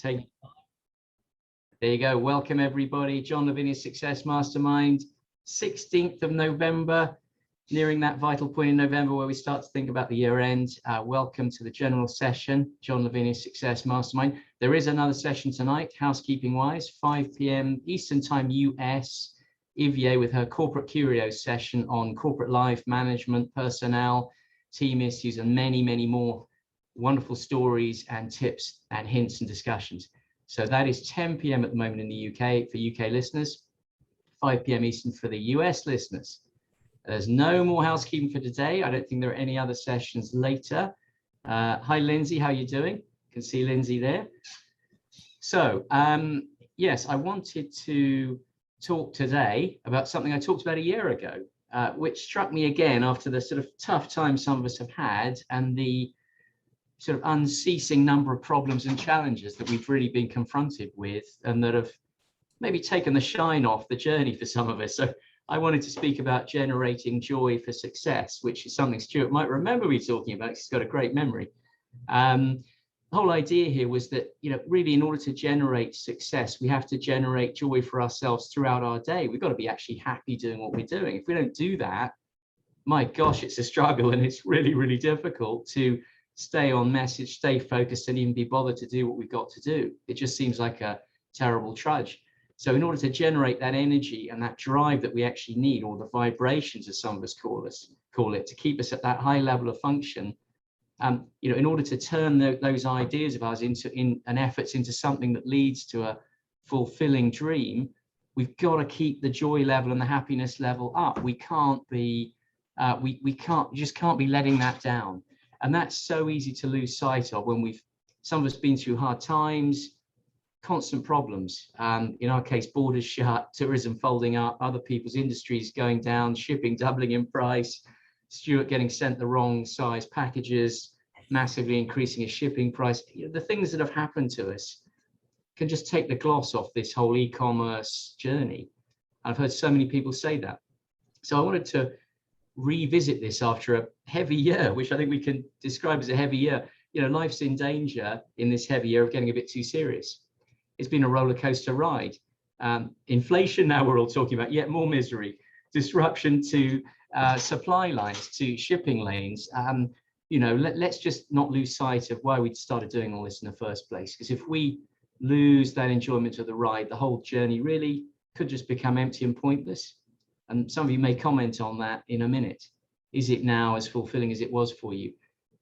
Take. There you go. Welcome, everybody. John Lavinia's Success Mastermind, 16th of November, nearing that vital point in November where we start to think about the year end. Welcome to the general session, John Lavinia's Success Mastermind. There is another session tonight, housekeeping wise, 5 p.m. Eastern Time US. Ivier with her Corporate Curios session on corporate life, management, personnel, team issues, and many, many more wonderful stories and tips and hints and discussions. So that is 10 p.m. at the moment in the UK for UK listeners, 5 p.m. Eastern for the US listeners. There's no more housekeeping for today. I don't think there are any other sessions later. Hi, Lindsay, how are you doing? You can see Lindsay there. So, yes, I wanted to talk today about something I talked about a year ago, which struck me again after the sort of tough time some of us have had and the sort of unceasing number of problems and challenges that we've really been confronted with and that have maybe taken the shine off the journey for some of us. So I wanted to speak about generating joy for success, which is something Stuart might remember me talking about. He's got a great memory. The whole idea here was that, really in order to generate success, we have to generate joy for ourselves throughout our day. We've got to be actually happy doing what we're doing. If we don't do that, my gosh, it's a struggle and it's really, really difficult to stay on message, stay focused, and even be bothered to do what we've got to do. It just seems like a terrible trudge. So in order to generate that energy and that drive that we actually need, or the vibrations, as some of us call it, to keep us at that high level of function, in order to turn those ideas of ours into efforts into something that leads to a fulfilling dream, we've got to keep the joy level and the happiness level up. We can't be, just can't be letting that down. And that's so easy to lose sight of when some of us been through hard times, constant problems. In our case, borders shut, tourism folding up, other people's industries going down, shipping doubling in price, Stuart getting sent the wrong size packages, massively increasing his shipping price. The things that have happened to us can just take the gloss off this whole e-commerce journey. I've heard so many people say that. So I wanted to revisit this after a heavy year, which I think we can describe as a heavy year. Life's in danger in this heavy year of getting a bit too serious. It's been a roller coaster ride. Inflation, now we're all talking about, yet more misery, disruption to supply lines, to shipping lanes. Let's just not lose sight of why we started doing all this in the first place. Because if we lose that enjoyment of the ride, the whole journey really could just become empty and pointless. And some of you may comment on that in a minute. Is it now as fulfilling as it was for you?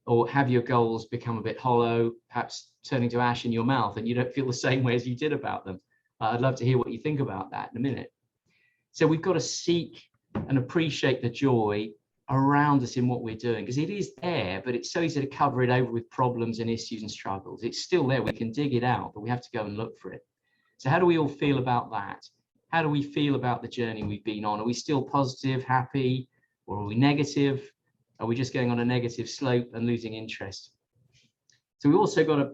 Or have your goals become a bit hollow, perhaps turning to ash in your mouth, and you don't feel the same way as you did about them? I'd love to hear what you think about that in a minute. So we've got to seek and appreciate the joy around us in what we're doing, because it is there, but it's so easy to cover it over with problems and issues and struggles. It's still there. We can dig it out, but we have to go and look for it. So how do we all feel about that? How do we feel about the journey we've been on? Are we still positive, happy, or are we negative? Are we just going on a negative slope and losing interest? So we also got to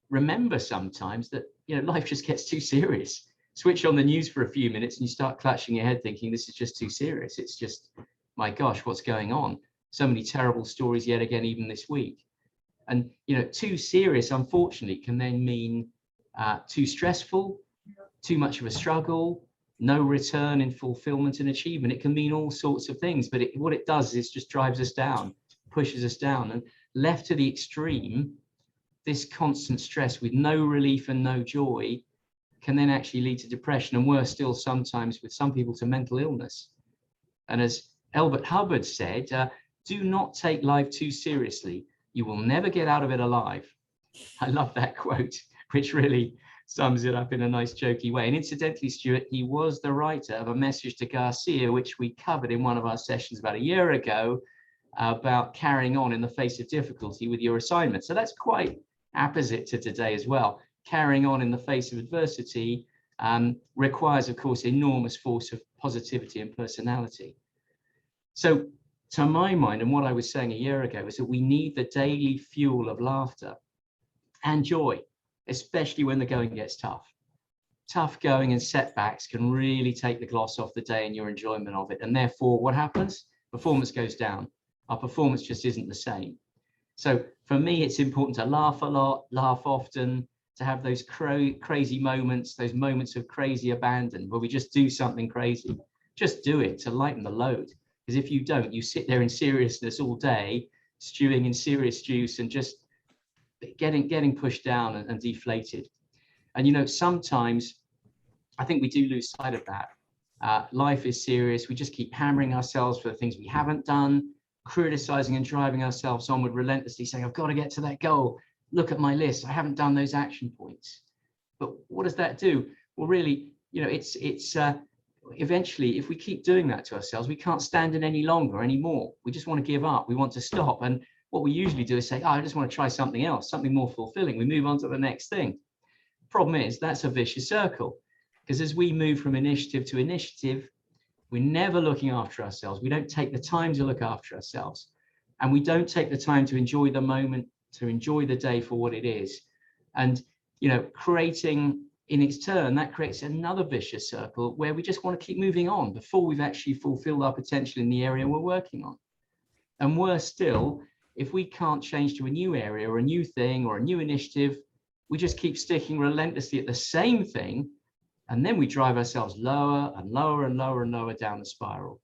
remember sometimes that, life just gets too serious. Switch on the news for a few minutes and you start clutching your head thinking this is just too serious. It's just, my gosh, what's going on? So many terrible stories yet again, even this week. And, too serious, unfortunately, can then mean too stressful, too much of a struggle, no return in fulfillment and achievement. It can mean all sorts of things, but what it does is just drives us down, pushes us down. And left to the extreme, this constant stress with no relief and no joy can then actually lead to depression, and worse still, sometimes with some people, to mental illness. And as Albert Hubbard said, do not take life too seriously. You will never get out of it alive. I love that quote, which really sums it up in a nice jokey way. And incidentally, Stuart, he was the writer of a message to Garcia, which we covered in one of our sessions about a year ago, about carrying on in the face of difficulty with your assignment. So that's quite opposite to today as well. Carrying on in the face of adversity requires, of course, enormous force of positivity and personality. So to my mind, and what I was saying a year ago, is that we need the daily fuel of laughter and joy, especially when the going gets tough. Tough going and setbacks can really take the gloss off the day and your enjoyment of it. And therefore, what happens? Performance goes down. Our performance just isn't the same. So for me, it's important to laugh a lot, laugh often, to have those crazy moments, those moments of crazy abandon where we just do something crazy. Just do it to lighten the load. Because if you don't, you sit there in seriousness all day, stewing in serious juice and just getting pushed down and deflated. And, you know, sometimes I think we do lose sight of that. Life is serious. We just keep hammering ourselves for the things we haven't done, criticizing and driving ourselves onward relentlessly, saying, I've got to get to that goal. Look at my list. I haven't done those action points. But what does that do? Well, really, you know, it's eventually, if we keep doing that to ourselves, we can't stand it any longer anymore. We just want to give up. We want to stop. And what we usually do is say, oh, I just want to try something else, something more fulfilling. We move on to the next thing. Problem is, that's a vicious circle, because as we move from initiative to initiative, we're never looking after ourselves. We don't take the time to look after ourselves, and we don't take the time to enjoy the moment, to enjoy the day for what it is. And, you know, creating in its turn, that creates another vicious circle where we just want to keep moving on before we've actually fulfilled our potential in the area we're working on. And worse still, if we can't change to a new area or a new thing or a new initiative, we just keep sticking relentlessly at the same thing. And then we drive ourselves lower and lower and lower and lower down the spiral.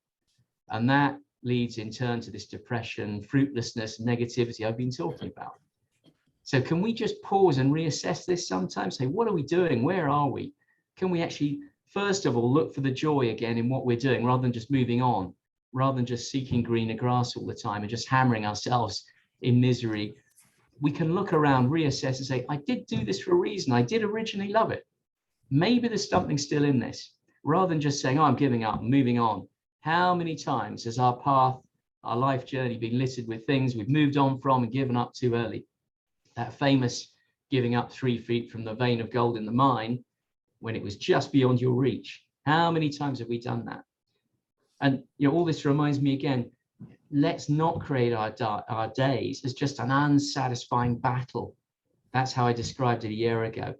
And that leads in turn to this depression, fruitlessness, negativity I've been talking about. So can we just pause and reassess this sometimes? Say, what are we doing? Where are we? Can we actually, first of all, look for the joy again in what we're doing, rather than just moving on, rather than just seeking greener grass all the time and just hammering ourselves in misery? We can look around, reassess and say, I did do this for a reason. I did originally love it. Maybe there's something still in this, rather than just saying, oh, I'm giving up, moving on. How many times has our path, our life journey been littered with things we've moved on from and given up too early? That famous giving up 3 feet from the vein of gold in the mine when it was just beyond your reach. How many times have we done that? And, you know, all this reminds me again, let's not create our days as just an unsatisfying battle. That's how I described it a year ago.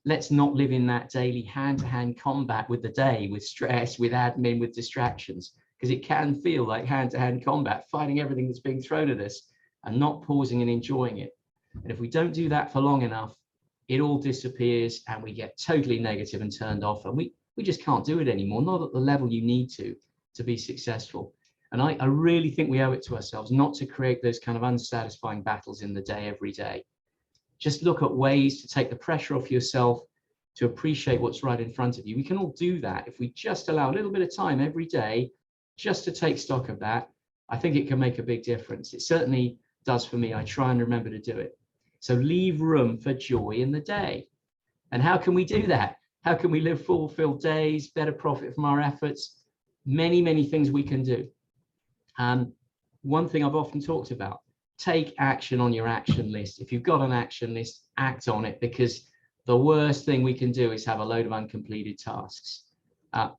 Let's not live in that daily hand-to-hand combat with the day, with stress, with admin, with distractions, because it can feel like hand-to-hand combat, fighting everything that's being thrown at us and not pausing and enjoying it. And if we don't do that for long enough, it all disappears and we get totally negative and turned off, and we just can't do it anymore, not at the level you need to be successful. And I really think we owe it to ourselves not to create those kind of unsatisfying battles in the day every day. Just look at ways to take the pressure off yourself, to appreciate what's right in front of you. We can all do that if we just allow a little bit of time every day just to take stock of that. I think it can make a big difference. It certainly does for me. I try and remember to do it. So leave room for joy in the day. And how can we do that? How can we live fulfilled days, better profit from our efforts? Many, many things we can do. One thing I've often talked about, take action on your action list. If you've got an action list, act on it, because the worst thing we can do is have a load of uncompleted tasks.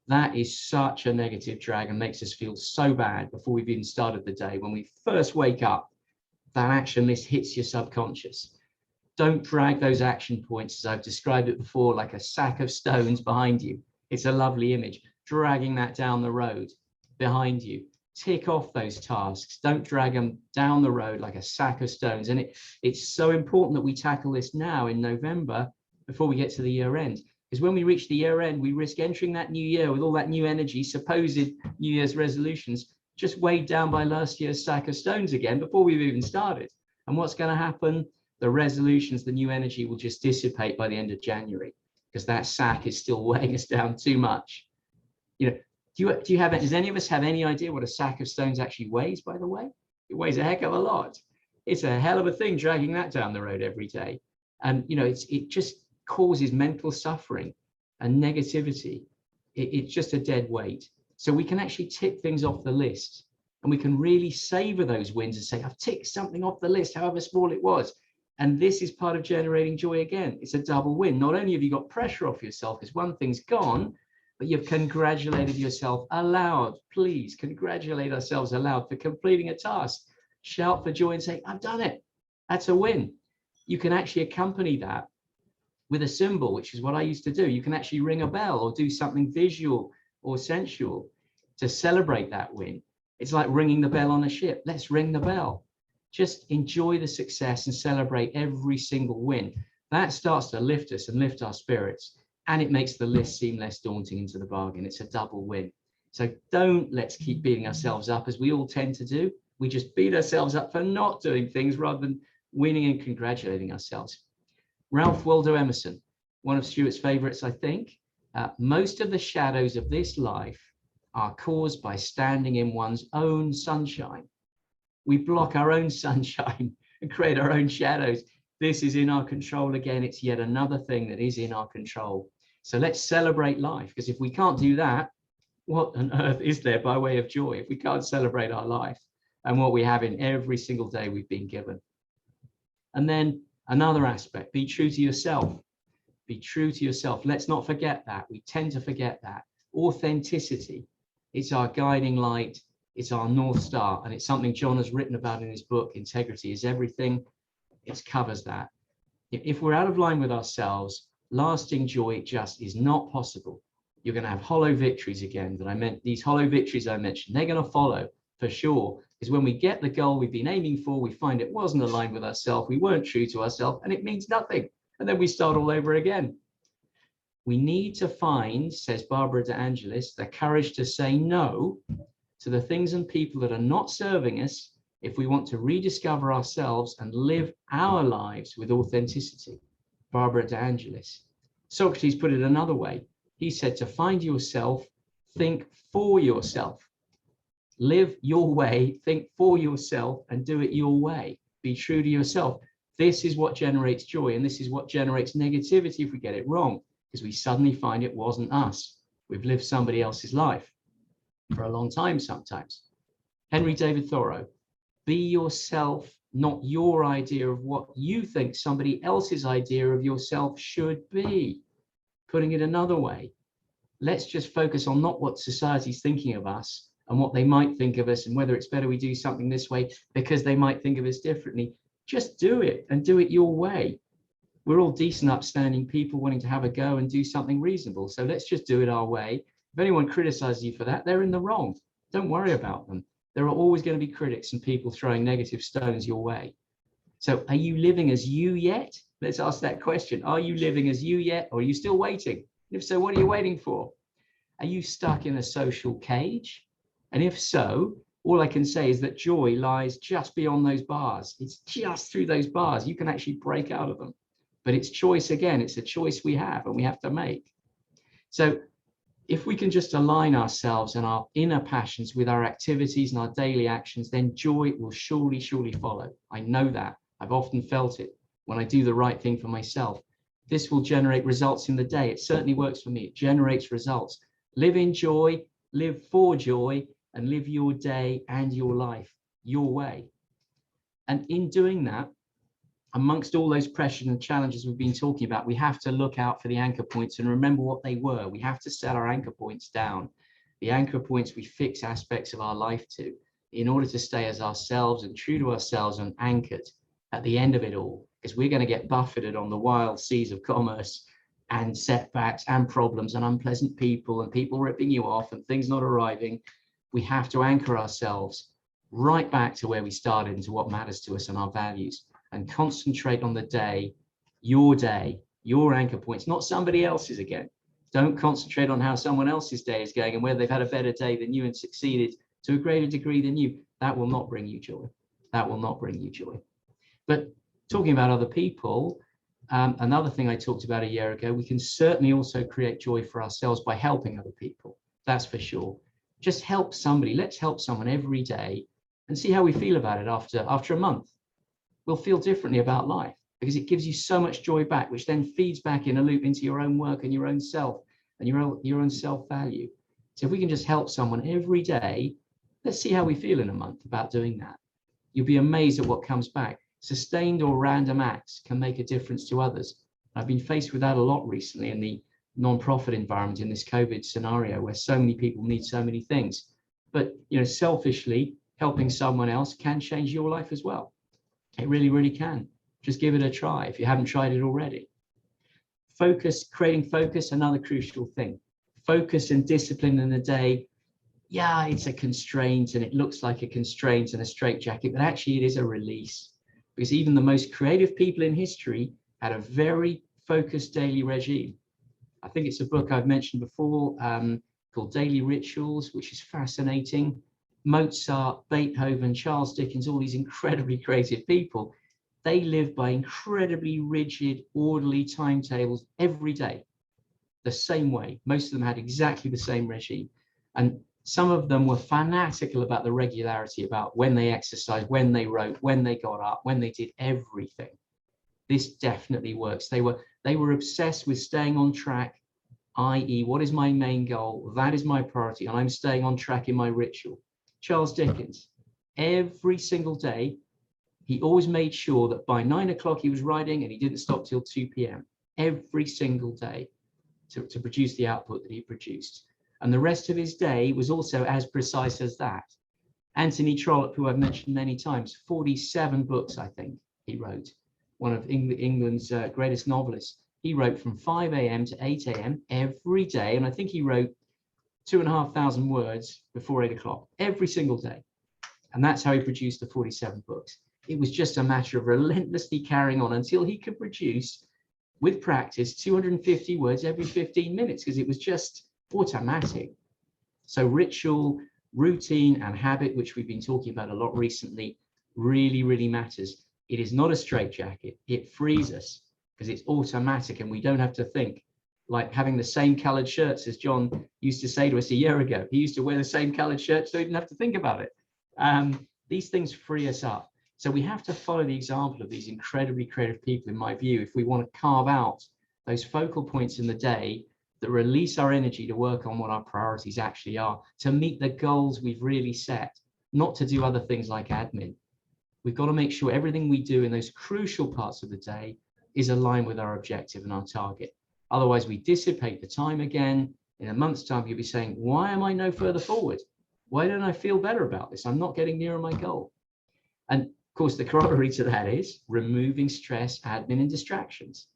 That is such a negative drag and makes us feel so bad before we've even started the day. When we first wake up, that action list hits your subconscious. Don't drag those action points, as I've described it before, like a sack of stones behind you. It's a lovely image, dragging that down the road behind you. Tick off those tasks. Don't drag them down the road like a sack of stones. And it's so important that we tackle this now in November before we get to the year end. Because when we reach the year end, we risk entering that new year with all that new energy, supposed New Year's resolutions, just weighed down by last year's sack of stones again before we've even started. And what's going to happen? The resolutions, the new energy will just dissipate by the end of January, because that sack is still weighing us down too much. You know, do you have, does any of us have any idea what a sack of stones actually weighs, by the way? It weighs a heck of a lot. It's a hell of a thing dragging that down the road every day. And, you know, it just causes mental suffering and negativity. It's just a dead weight. So we can actually tick things off the list, and we can really savor those wins and say, I've ticked something off the list, however small it was. And this is part of generating joy again. It's a double win. Not only have you got pressure off yourself because one thing's gone, but you've congratulated yourself aloud. Please congratulate ourselves aloud for completing a task. Shout for joy and say, I've done it. That's a win. You can actually accompany that with a symbol, which is what I used to do. You can actually ring a bell or do something visual or sensual to celebrate that win. It's like ringing the bell on a ship. Let's ring the bell. Just enjoy the success and celebrate every single win. That starts to lift us and lift our spirits, and it makes the list seem less daunting into the bargain. It's a double win. So let's keep beating ourselves up, as we all tend to do. We just beat ourselves up for not doing things rather than winning and congratulating ourselves. Ralph Waldo Emerson, one of Stuart's favorites, I think. Most of the shadows of this life are caused by standing in one's own sunshine. We block our own sunshine and create our own shadows. This is in our control again. It's yet another thing that is in our control. So let's celebrate life, because if we can't do that, what on earth is there by way of joy if we can't celebrate our life and what we have in every single day we've been given? And then another aspect, be true to yourself. Be true to yourself. Let's not forget that. We tend to forget that. Authenticity. It's our guiding light. It's our North Star. And it's something John has written about in his book, Integrity is Everything. It covers that. If we're out of line with ourselves, lasting joy just is not possible. You're going to have hollow victories again that I meant. These hollow victories I mentioned, they're going to follow for sure. Because when we get the goal we've been aiming for, we find it wasn't aligned with ourselves. We weren't true to ourselves, and it means nothing. And then we start all over again. We need to find, says Barbara De Angelis, the courage to say no to the things and people that are not serving us if we want to rediscover ourselves and live our lives with authenticity. Barbara De Angelis. Socrates put it another way. He said, to find yourself, think for yourself. Live your way, think for yourself, and do it your way. Be true to yourself. This is what generates joy, and this is what generates negativity if we get it wrong, because we suddenly find it wasn't us. We've lived somebody else's life for a long time sometimes. Henry David Thoreau, be yourself, not your idea of what you think somebody else's idea of yourself should be. Putting it another way, let's just focus on not what society's thinking of us and what they might think of us and whether it's better we do something this way because they might think of us differently. Just do it and do it your way. We're all decent, upstanding people wanting to have a go and do something reasonable. So let's just do it our way. If anyone criticizes you for that, they're in the wrong. Don't worry about them. There are always going to be critics and people throwing negative stones your way. So are you living as you yet? Let's ask that question. Are you living as you yet, or are you still waiting? If so, what are you waiting for? Are you stuck in a social cage? And if so, all I can say is that joy lies just beyond those bars. It's just through those bars. You can actually break out of them. But it's choice again. It's a choice we have and we have to make. So if we can just align ourselves and our inner passions with our activities and our daily actions, then joy will surely, surely follow. I know that. I've often felt it when I do the right thing for myself. This will generate results in the day. It certainly works for me. It generates results. Live in joy, live for joy, and live your day and your life your way. And in doing that, amongst all those pressures and challenges we've been talking about, we have to look out for the anchor points and remember what they were. We have to set our anchor points down. The anchor points we fix aspects of our life to in order to stay as ourselves and true to ourselves and anchored at the end of it all, because we're going to get buffeted on the wild seas of commerce and setbacks and problems and unpleasant people and people ripping you off and things not arriving. We have to anchor ourselves right back to where we started and to what matters to us and our values, and concentrate on the day, your anchor points, not somebody else's again. Don't concentrate on how someone else's day is going and whether they've had a better day than you and succeeded to a greater degree than you. That will not bring you joy. That will not bring you joy. But talking about other people, another thing I talked about a year ago, we can certainly also create joy for ourselves by helping other people. That's for sure. Just help somebody. Let's help someone every day and see how we feel about it after a month. We'll feel differently about life because it gives you so much joy back, which then feeds back in a loop into your own work and your own self and your own self-value. So if we can just help someone every day, let's see how we feel in a month about doing that. You'll be amazed at what comes back. Sustained or random acts can make a difference to others. I've been faced with that a lot recently in the non-profit environment in this COVID scenario where so many people need so many things. But selfishly, helping someone else can change your life as well. It really, really can. Just give it a try if you haven't tried it already. Focus, creating focus, another crucial thing. Focus and discipline in the day. Yeah, it's a constraint and it looks like a constraint and a straitjacket, but actually it is a release. Because even the most creative people in history had a very focused daily regime. I think it's a book I've mentioned before, called Daily Rituals, which is fascinating. Mozart, Beethoven, Charles Dickens, all these incredibly creative people, they live by incredibly rigid, orderly timetables every day, the same way. Most of them had exactly the same regime. And some of them were fanatical about the regularity, about when they exercised, when they wrote, when they got up, when they did everything. This definitely works. They were obsessed with staying on track, i.e., what is my main goal? That is my priority, and I'm staying on track in my ritual. Charles Dickens, every single day, he always made sure that by 9 o'clock he was writing and he didn't stop till 2 p.m. every single day to produce the output that he produced. And the rest of his day was also as precise as that. Anthony Trollope, who I've mentioned many times, 47 books, I think, he wrote. One of England's greatest novelists. He wrote from 5 a.m. to 8 a.m. every day. And I think he wrote 2,500 words before 8 o'clock every single day. And that's how he produced the 47 books. It was just a matter of relentlessly carrying on until he could produce, with practice, 250 words every 15 minutes, because it was just automatic. So ritual, routine, and habit, which we've been talking about a lot recently, really, really matters. It is not a straitjacket. It frees us because it's automatic and we don't have to think. Like having the same colored shirts, as John used to say to us a year ago. He used to wear the same colored shirt so he didn't have to think about it. These things free us up. So we have to follow the example of these incredibly creative people, in my view, if we want to carve out those focal points in the day that release our energy to work on what our priorities actually are, to meet the goals we've really set, not to do other things like admin. We've got to make sure everything we do in those crucial parts of the day is aligned with our objective and our target. Otherwise, we dissipate the time again. In a month's time, you'll be saying, why am I no further forward? Why don't I feel better about this? I'm not getting nearer my goal. And of course, the corollary to that is removing stress, admin, and distractions.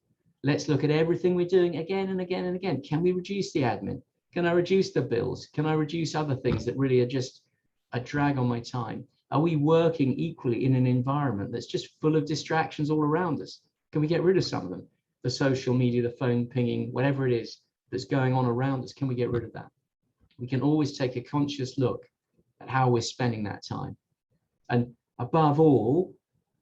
Let's look at everything we're doing again and again and again. Can we reduce the admin? Can I reduce the bills? Can I reduce other things that really are just a drag on my time? Are we working equally in an environment that's just full of distractions all around us? Can we get rid of some of them? The social media, the phone pinging, whatever it is that's going on around us, can we get rid of that? We can always take a conscious look at how we're spending that time. And above all,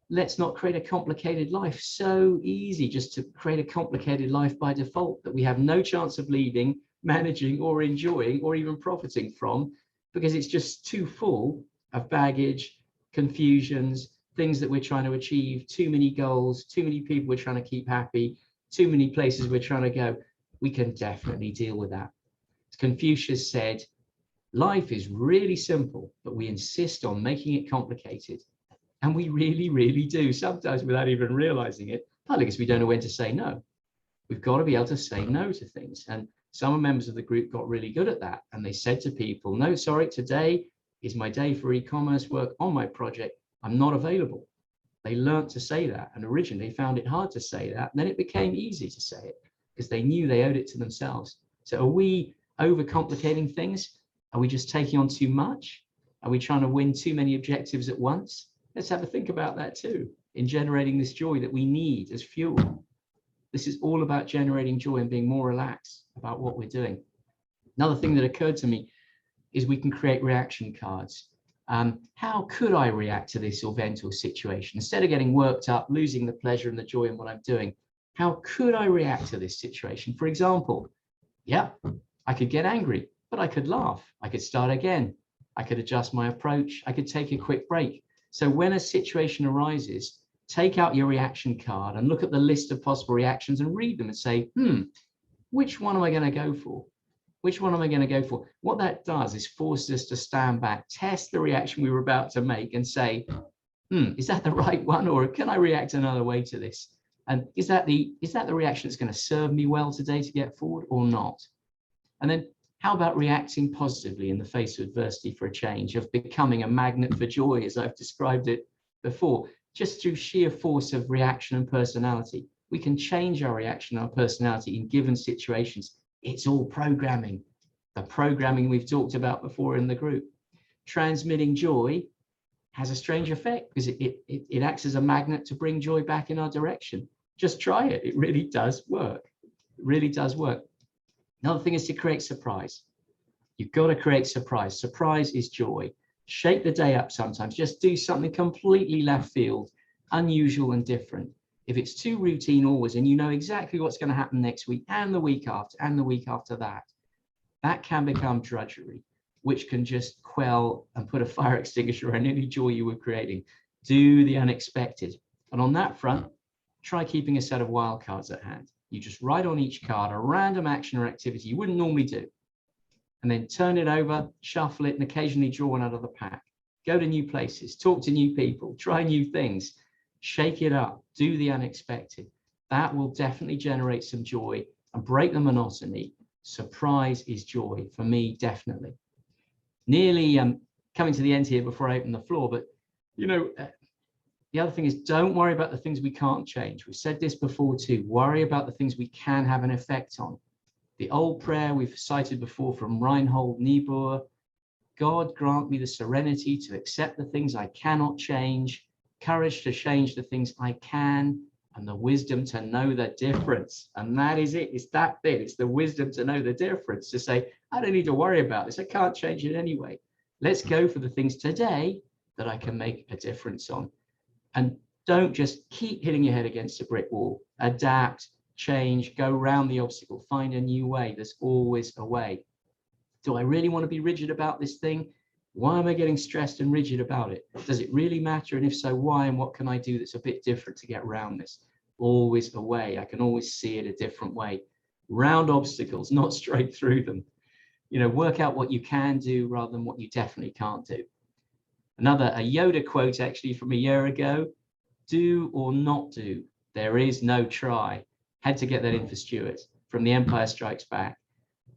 let's not create a complicated life. So easy just to create a complicated life by default that we have no chance of leading, managing, or enjoying, or even profiting from, because it's just too full of baggage, confusions, things that we're trying to achieve, too many goals, too many people we're trying to keep happy, too many places we're trying to go. We can definitely deal with that. As Confucius said, life is really simple, but we insist on making it complicated. And we really, really do, sometimes without even realizing it, partly because we don't know when to say no. We've got to be able to say no to things. And some members of the group got really good at that. And they said to people, no, sorry, today is my day for e-commerce work on my project. I'm not available. They learned to say that. And originally found it hard to say that. And then it became easy to say it because they knew they owed it to themselves. So are we overcomplicating things? Are we just taking on too much? Are we trying to win too many objectives at once? Let's have a think about that too, in generating this joy that we need as fuel. This is all about generating joy and being more relaxed about what we're doing. Another thing that occurred to me is we can create reaction cards. How could I react to this event or situation? Instead of getting worked up, losing the pleasure and the joy in what I'm doing, how could I react to this situation? For example, yeah, I could get angry, but I could laugh. I could start again. I could adjust my approach. I could take a quick break. So when a situation arises, take out your reaction card and look at the list of possible reactions and read them and say, which one am I going to go for? Which one am I going to go for? What that does is force us to stand back, test the reaction we were about to make and say, is that the right one? Or can I react another way to this? And is that the reaction that's going to serve me well today to get forward or not? And then how about reacting positively in the face of adversity for a change, of becoming a magnet for joy, as I've described it before, just through sheer force of reaction and personality. We can change our reaction, our personality in given situations. It's all programming, the programming we've talked about before in the group. Transmitting joy has a strange effect because it acts as a magnet to bring joy back in our direction. Just try it. It really does work. It really does work. Another thing is to create surprise. You've got to create surprise. Surprise is joy. Shake the day up sometimes. Just do something completely left field, unusual and different. If it's too routine always, and you know exactly what's going to happen next week and the week after and the week after that, that can become drudgery, which can just quell and put a fire extinguisher around any joy you were creating. Do the unexpected. And on that front, try keeping a set of wildcards at hand. You just write on each card a random action or activity you wouldn't normally do, and then turn it over, shuffle it, and occasionally draw one out of the pack. Go to new places, talk to new people, try new things, shake it up, do the unexpected. That will definitely generate some joy and break the monotony. Surprise is joy for me, definitely. Nearly coming to the end here before I open the floor, but the other thing is, don't worry about the things we can't change. We've said this before too. Worry about the things we can have an effect on. The old prayer we've cited before from Reinhold Niebuhr, God grant me the serenity to accept the things I cannot change, courage to change the things I can, and the wisdom to know the difference. And that is it. It's that bit. It's the wisdom to know the difference, to say, I don't need to worry about this. I can't change it anyway. Let's go for the things today that I can make a difference on. And don't just keep hitting your head against a brick wall. Adapt, change, go around the obstacle, find a new way. There's always a way. Do I really want to be rigid about this thing? Why am I getting stressed and rigid about it? Does it really matter? And if so, why? And what can I do that's a bit different to get around this? Always a way. I can always see it a different way. Round obstacles, not straight through them. Work out what you can do rather than what you definitely can't do. A Yoda quote actually from a year ago: do or not do, there is no try. Had to get that in for Stuart from The Empire Strikes Back.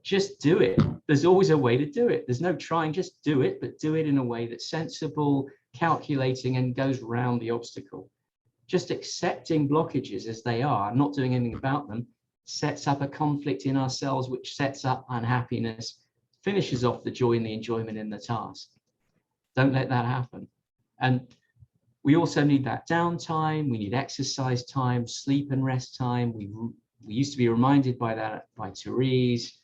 Just do it. There's always a way to do it. There's no trying, just do it, but do it in a way that's sensible, calculating, and goes round the obstacle. Just accepting blockages as they are, not doing anything about them, sets up a conflict in ourselves, which sets up unhappiness, finishes off the joy and the enjoyment in the task. Don't let that happen. And we also need that downtime. We need exercise time, sleep and rest time. We used to be reminded by that by Therese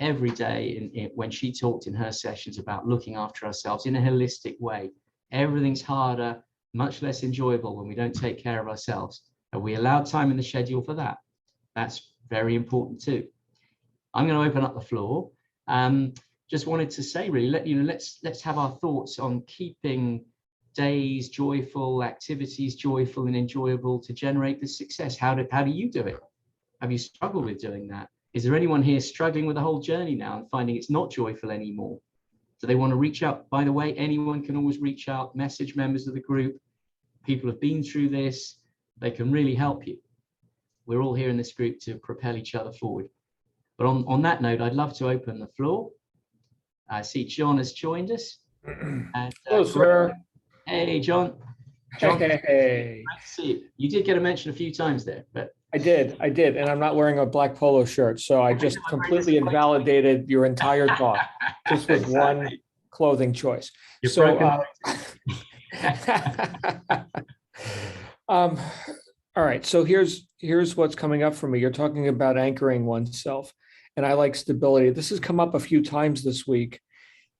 every day when she talked in her sessions about looking after ourselves in a holistic way. Everything's harder, much less enjoyable when we don't take care of ourselves. And we allow time in the schedule for that. That's very important too. I'm going to open up the floor. Just wanted to say, really, let's have our thoughts on keeping days joyful, activities joyful and enjoyable to generate the success. How do you do it? Have you struggled with doing that? Is there anyone here struggling with the whole journey now and finding it's not joyful anymore? Do they want to reach out? By the way, anyone can always reach out, message members of the group. People have been through this. They can really help you. We're all here in this group to propel each other forward. But on that note, I'd love to open the floor. I see John has joined us. And, hello, sir. Hey, John. John, hey. Great to see you. You did get a mention a few times there, but I did, and I'm not wearing a black polo shirt, so I just completely invalidated your entire talk just with one clothing choice. So, all right. So here's what's coming up for me. You're talking about anchoring oneself, and I like stability. This has come up a few times this week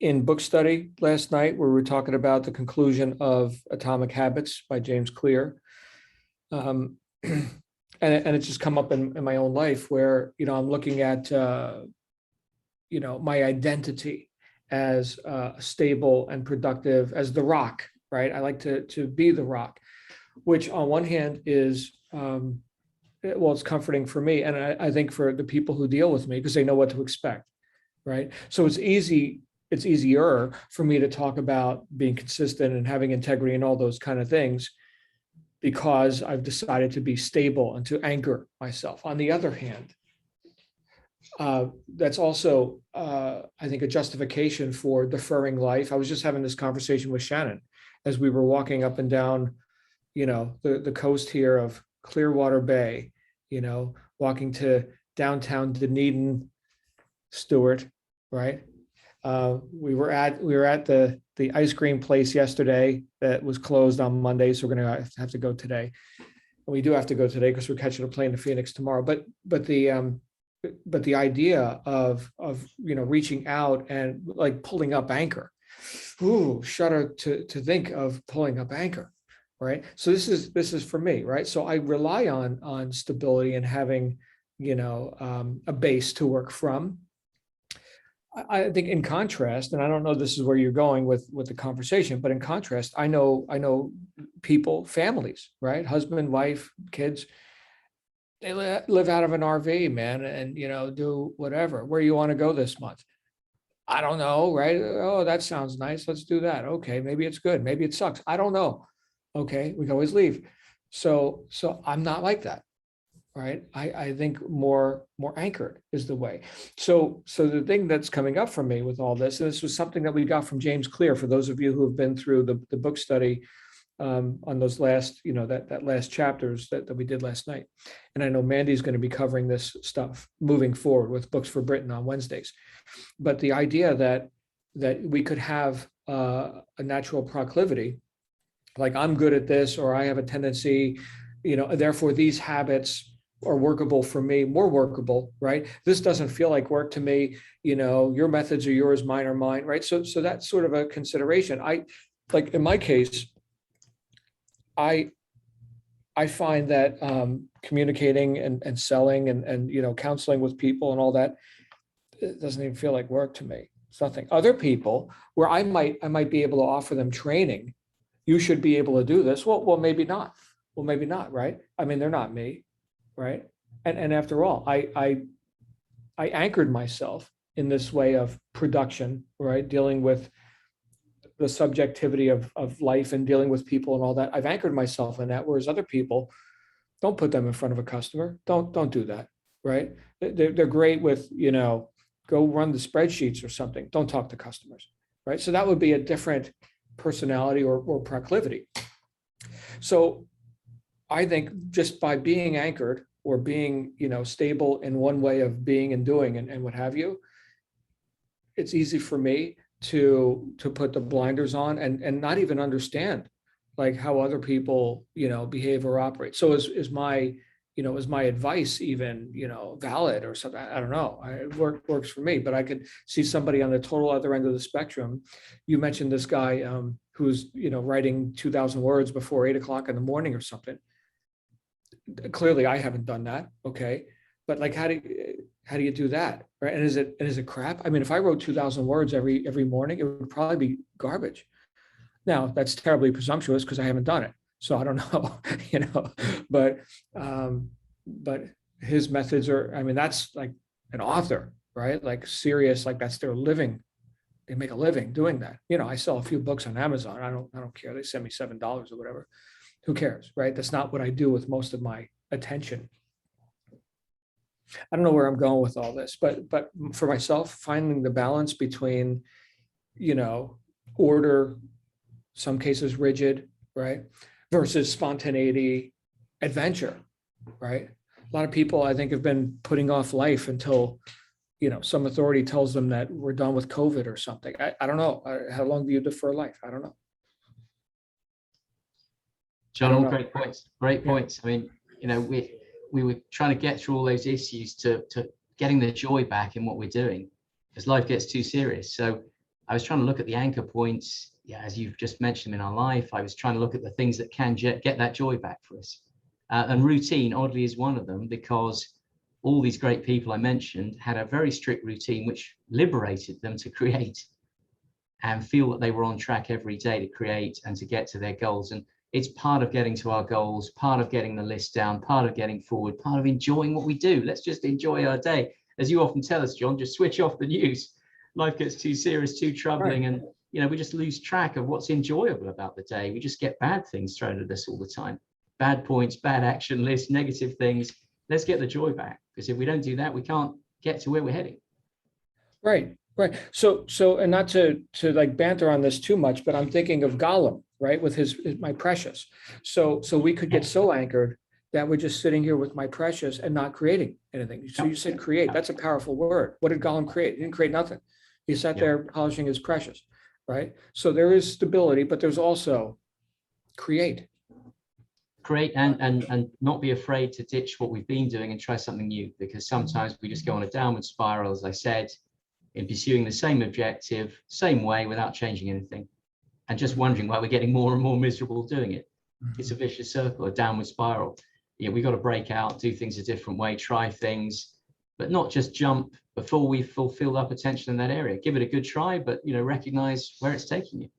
in book study last night, where we were talking about the conclusion of Atomic Habits by James Clear. And it's just come up in my own life where, I'm looking at, my identity as stable and productive as the rock, right? I like to be the rock, which on one hand is, it's comforting for me. And I think for the people who deal with me, because they know what to expect, right? So it's easier for me to talk about being consistent and having integrity and all those kind of things, because I've decided to be stable and to anchor myself. On the other hand, that's also, I think, a justification for deferring life. I was just having this conversation with Shannon as we were walking up and down, the coast here of Clearwater Bay, walking to downtown Dunedin, Stewart, right? We were at the ice cream place yesterday that was closed on Monday, so we're gonna have to go today. We do have to go today because we're catching a plane to Phoenix tomorrow. But the idea of reaching out and like pulling up anchor. Ooh, shudder to think of pulling up anchor, right? So this is for me, right? So I rely on stability and having a base to work from. I think in contrast, and I don't know this is where you're going with the conversation, but in contrast, I know people, families, right? Husband, wife, kids, they live out of an RV, man, and do whatever. Where you want to go this month? I don't know, right? Oh, that sounds nice. Let's do that. Okay, maybe it's good. Maybe it sucks. I don't know. Okay, we can always leave. So I'm not like that, right? I think more anchored is the way. So the thing that's coming up for me with all this, and this was something that we got from James Clear, for those of you who have been through the book study on those last, that last chapters that we did last night. And I know Mandy's going to be covering this stuff moving forward with Books for Britain on Wednesdays. But the idea that we could have a natural proclivity, like I'm good at this, or I have a tendency, therefore these habits are workable for me, more workable, right? This doesn't feel like work to me, your methods are yours, mine are mine, right? So that's sort of a consideration. Like in my case, I find that communicating and selling and counseling with people and all that, it doesn't even feel like work to me. It's nothing. Other people where I might be able to offer them training. You should be able to do this. Well, maybe not. Well, maybe not, right? I mean, they're not me, right? And after all, I anchored myself in this way of production, right? Dealing with the subjectivity of life and dealing with people and all that. I've anchored myself in that, whereas other people, don't put them in front of a customer. Don't do that, right? They're great with, go run the spreadsheets or something. Don't talk to customers, right? So that would be a different personality or proclivity. So I think just by being anchored or being, stable in one way of being and doing and what have you, it's easy for me to put the blinders on and not even understand like how other people, behave or operate. So is my advice even, valid or something? I don't know. It works for me, but I could see somebody on the total other end of the spectrum. You mentioned this guy who's, writing 2,000 words before 8 o'clock in the morning or something. Clearly I haven't done that. Okay. But like, how do you do that? Right. And is it crap? I mean, if I wrote 2,000 words every morning, it would probably be garbage. Now that's terribly presumptuous because I haven't done it. So I don't know, but his methods are, I mean, that's like an author, right? Like serious, like that's their living. They make a living doing that. I sell a few books on Amazon. I don't care. They send me $7 or whatever. Who cares, right? That's not what I do with most of my attention. I don't know where I'm going with all this, but for myself, finding the balance between, order, some cases rigid, right? Versus spontaneity, adventure, right? A lot of people, I think, have been putting off life until, some authority tells them that we're done with COVID or something. I don't know. How long do you defer life? I don't know. John, all great points. Great points. I mean, we were trying to get through all those issues to getting the joy back in what we're doing as life gets too serious. So I was trying to look at the anchor points. Yeah, as you've just mentioned in our life, I was trying to look at the things that can get that joy back for us. And routine, oddly, is one of them, because all these great people I mentioned had a very strict routine, which liberated them to create and feel that they were on track every day to create and to get to their goals. And it's part of getting to our goals, part of getting the list down, part of getting forward, part of enjoying what we do. Let's just enjoy our day. As you often tell us, John, just switch off the news. Life gets too serious, too troubling. Right. And, we just lose track of what's enjoyable about the day. We just get bad things thrown at us all the time. Bad points, bad action lists, negative things. Let's get the joy back. Because if we don't do that, we can't get to where we're heading. Right. So, and not to like banter on this too much, but I'm thinking of Gollum, right? With his my precious. So we could get so anchored that we're just sitting here with my precious and not creating anything. So you said create. That's a powerful word. What did Gollum create? He didn't create nothing. He sat there polishing his precious, right? So there is stability, but there's also create. create and not be afraid to ditch what we've been doing and try something new, because sometimes we just go on a downward spiral, as I said, in pursuing the same objective, same way, without changing anything, and just wondering why we're getting more and more miserable doing it. It's a vicious circle, a downward spiral. Yeah, we got to break out, do things a different way, try things, but not just jump before we've fulfilled our potential in that area. Give it a good try, but recognize where it's taking you.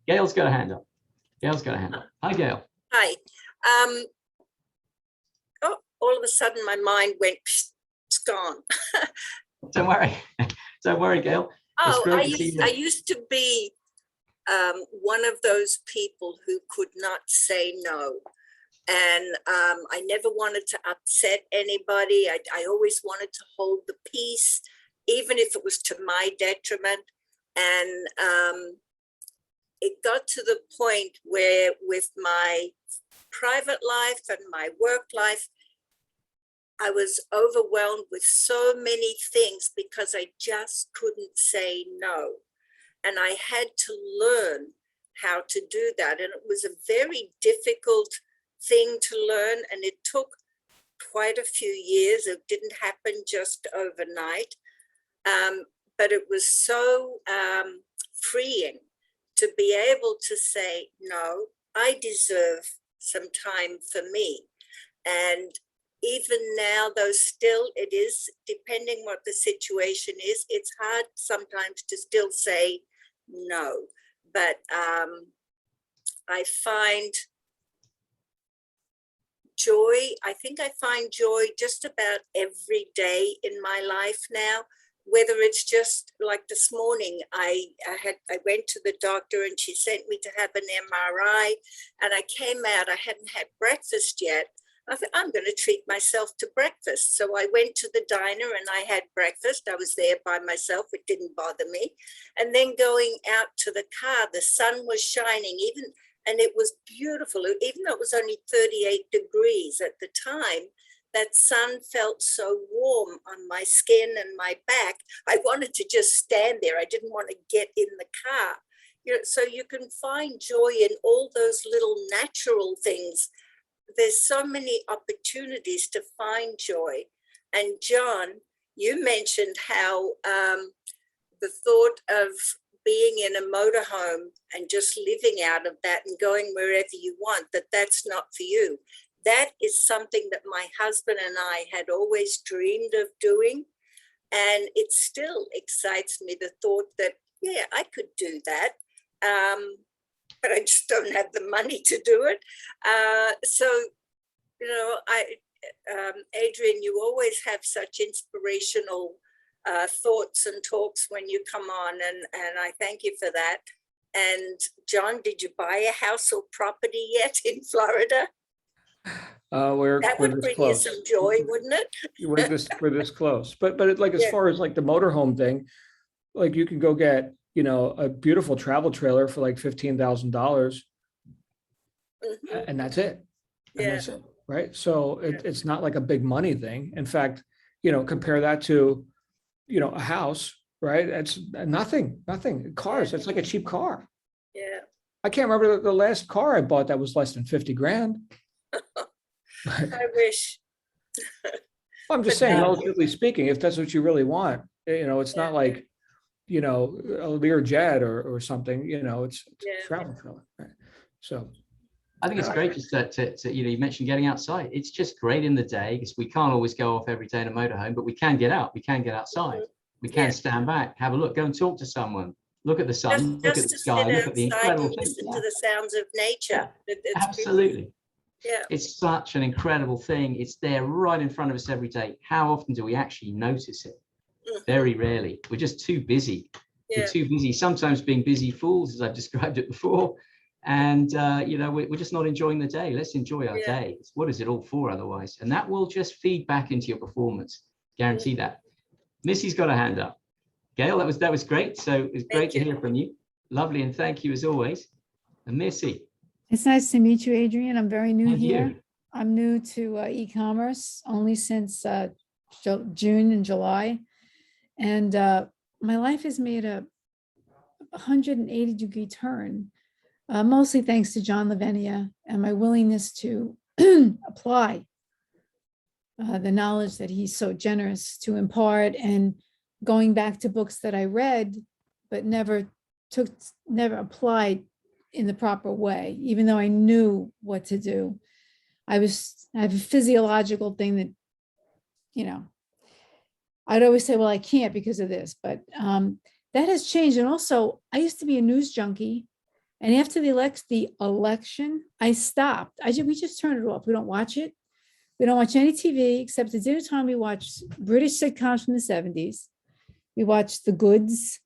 Gail's got a hand up. Gail's got a hand up. Hi, Gail. Hi. Oh, all of a sudden my mind went, it's gone. Don't worry. Don't worry, Gail. Oh, I used to be one of those people who could not say no. And I never wanted to upset anybody. I always wanted to hold the peace, even if it was to my detriment. And it got to the point where with my private life and my work life, I was overwhelmed with so many things because I just couldn't say no. And I had to learn how to do that. And it was a very difficult thing to learn. And it took quite a few years. It didn't happen just overnight. But it was so freeing to be able to say, no, I deserve some time for me. And even now, though still it is, depending what the situation is, it's hard sometimes to still say no. But I find joy, I think I find joy just about every day in my life now. Whether it's just like this morning, I went to the doctor and she sent me to have an MRI, and I came out, I hadn't had breakfast yet. I thought, I'm going to treat myself to breakfast. So I went to the diner and I had breakfast. I was there by myself. It didn't bother me. And then going out to the car, the sun was shining, and it was beautiful. Even though it was only 38 degrees at the time, that sun felt so warm on my skin and my back. I wanted to just stand there. I didn't want to get in the car. So you can find joy in all those little natural things. There's so many opportunities to find joy. And John, you mentioned how the thought of being in a motorhome and just living out of that and going wherever you want, that's not for you. That is something that my husband and I had always dreamed of doing. And it still excites me, the thought that, yeah, I could do that. But I just don't have the money to do it. So, Adrian, you always have such inspirational thoughts and talks when you come on, and I thank you for that. And John, did you buy a house or property yet in Florida? That would bring you some joy, wouldn't it? We're this close, but as far as like the motorhome thing, like you can go get a beautiful travel trailer for like $15,000, and that's it. And that's it, right? So it's not like a big money thing. In fact, compare that to a house, right? It's nothing. Cars, it's like a cheap car. Yeah. I can't remember the last car I bought that was less than 50 grand. I wish. Well, I'm just saying, relatively speaking, if that's what you really want, it's not like, a Learjet or something, it's a travel trailer, right? So I think it's great just to you mentioned getting outside. It's just great in the day because we can't always go off every day in a motorhome, but we can get out. We can get outside. We can stand back, have a look, go and talk to someone, look at the sun, look at the sky, look at the incredible things. Listen to the sounds of nature. Absolutely. Yeah. It's such an incredible thing. It's there right in front of us every day. How often do we actually notice it? Very rarely. We're just too busy. We're too busy, sometimes being busy fools, as I've described it before. And, we're just not enjoying the day. Let's enjoy our day. What is it all for otherwise? And that will just feed back into your performance. Guarantee that. Missy's got a hand up. Gail, that was great. So it's great to hear from you. Lovely. And thank you as always. And Missy. It's nice to meet you, Adrian. I'm very new Thank here. you. I'm new to e-commerce only since June and July. And my life has made a 180-degree turn mostly thanks to John Lavinia and my willingness to apply the knowledge that he's so generous to impart, and going back to books that I read, but never applied in the proper way, even though I knew what to do. I have a physiological thing that, you know, I'd always say, well, I can't because of this, but that has changed. And also, I used to be a news junkie, and after the election, I stopped. We just turned it off. We don't watch it. We don't watch any TV except at dinner time. We watch British sitcoms from the 70s. We watch The Goods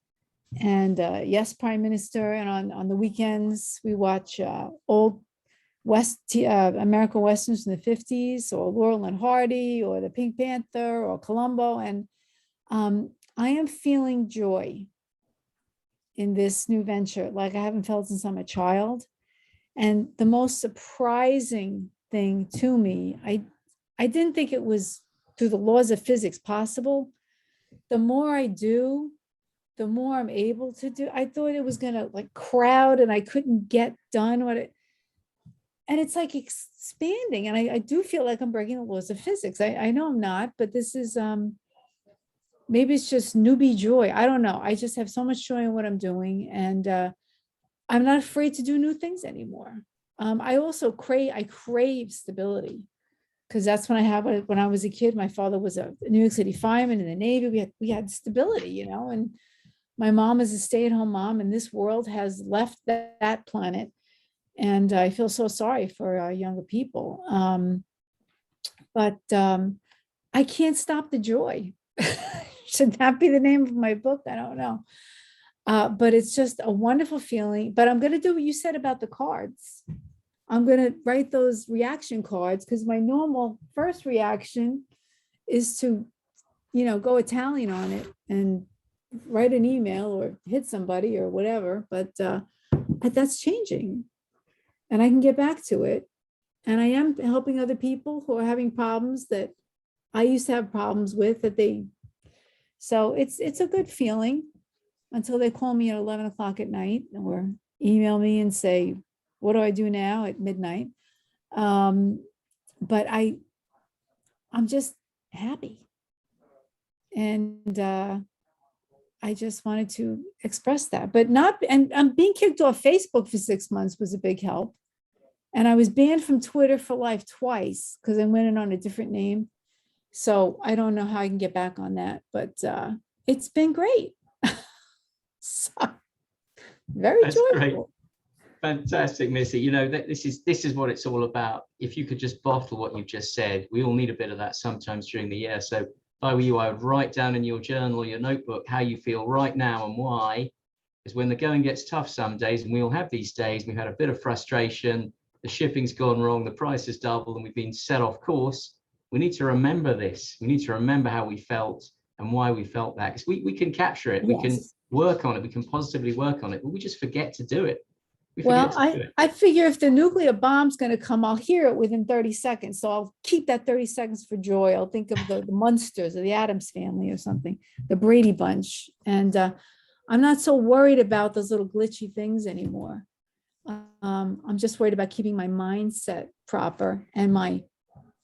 and Yes, Prime Minister. And on the weekends, we watch old American Westerns from the 50s, or Laurel and Hardy, or the Pink Panther, or Columbo. And I am feeling joy in this new venture like I haven't felt since I'm a child. And the most surprising thing to me, I didn't think it was through the laws of physics possible. The more I do, the more I'm able to do. I thought it was gonna like crowd and I couldn't get done and it's like expanding. And I do feel like I'm breaking the laws of physics. I know I'm not, but this is maybe it's just newbie joy. I don't know. I just have so much joy in what I'm doing, and I'm not afraid to do new things anymore. I also crave stability, because that's when when I was a kid. My father was a New York City fireman in the Navy. We had stability, you know, and my mom is a stay-at-home mom, and this world has left that planet. And I feel so sorry for younger people. But I can't stop the joy. Should that be the name of my book? I don't know. But it's just a wonderful feeling. But I'm going to do what you said about the cards. I'm going to write those reaction cards, because my normal first reaction is to, you know, go Italian on it and write an email or hit somebody or whatever. But that's changing, and I can get back to it. And I am helping other people who are having problems that I used to have problems with, so it's a good feeling until they call me at 11 o'clock at night or email me and say, what do I do now at midnight? But I'm just happy. And I just wanted to express that, but and being kicked off Facebook for 6 months was a big help. And I was banned from Twitter for life twice because I went in on a different name. So I don't know how I can get back on that, but it's been great. So, very That's joyful. great. Fantastic, Missy. You know, this is what it's all about. If you could just bottle what you've just said, we all need a bit of that sometimes during the year. So if I were you, I would write down in your journal or your notebook how you feel right now and why. Because when the going gets tough some days, and we all have these days, we've had a bit of frustration, the shipping's gone wrong, the price has doubled, and we've been set off course. We need to remember this. We need to remember how we felt and why we felt that. Because we can capture it, we can work on it, we can positively work on it, but we just forget to do it. Well, I figure if the nuclear bomb's going to come, I'll hear it within 30 seconds. So I'll keep that 30 seconds for joy. I'll think of the Munsters or the Addams Family or something, the Brady Bunch. And I'm not so worried about those little glitchy things anymore. I'm just worried about keeping my mindset proper and my